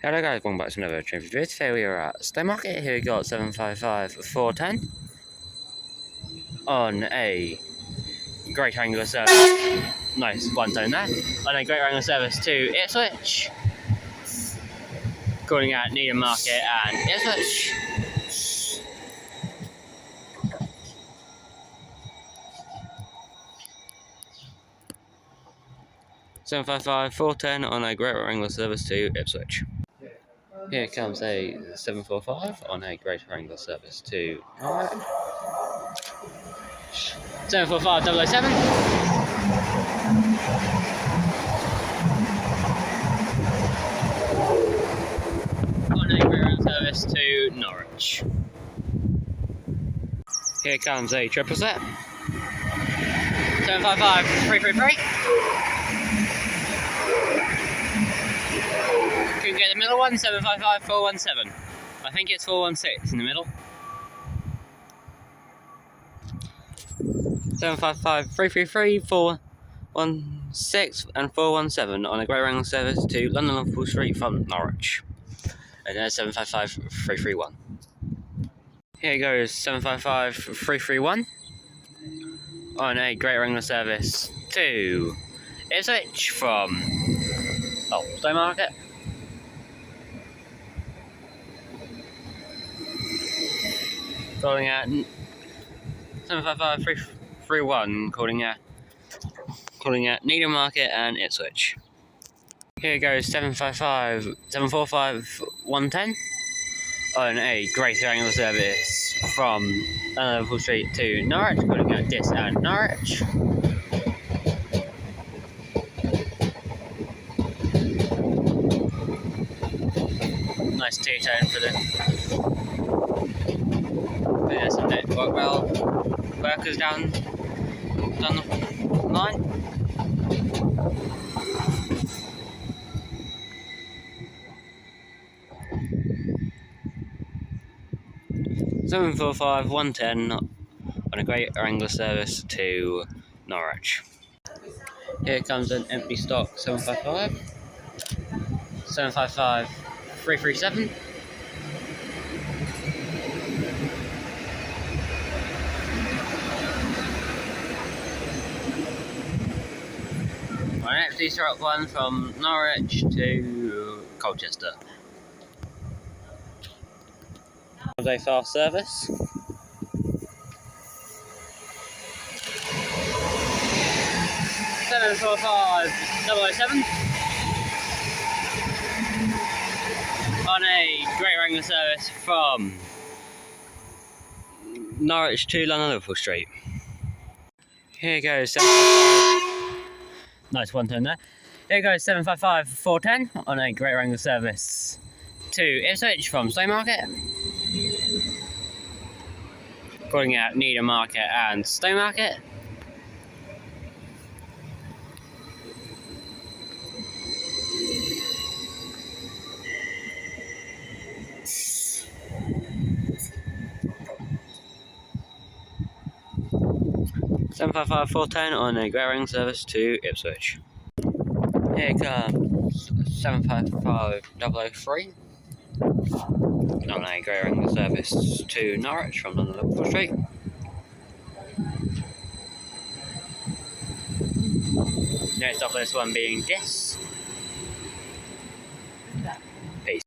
Hello guys, welcome back to another train video. Today we are at Stowmarket. Here we got 755 410 on a great angular service. Nice one tone there. On a great angular service to Ipswich. Calling out Needham Market and Ipswich. (755 410) on a great angular service to Ipswich. Here comes a 745 on a greater angular service to Norwich. 745 007. On a greater angular service to Norwich. Here comes a triple set. 755 333. Couldn't get the middle one. 755 417. I think it's 416 in the middle. 755 333 416 and 417 on a grey angle service to London Liverpool Street from Norwich. And then 755 331. Here goes 755 331 on a great angle service to Ipswich from Stowmarket. Calling at 755 331, calling at Needham Market and Ipswich. Here goes 745 110 on a greater angle service from Liverpool Street to Norwich, calling at Dis and Norwich. Nice two-tone for the some network well workers down the line. Seven 745 110 on a great angular service to Norwich. Here comes an empty stock 755 337. An empty stock one from Norwich to Colchester. A fast service. 745 007 on a great angular service from Norwich to London Liverpool Street. Here goes 755. Nice one turn there. Here goes 755 410 on a great angular service to Ipswich from Stowmarket. Calling out Needham Market and Stowmarket. (755 410) on a great angle service to Ipswich. Here comes 755 003 on a great angle service to Norwich from London Liverpool Street. Next off this one being Dis.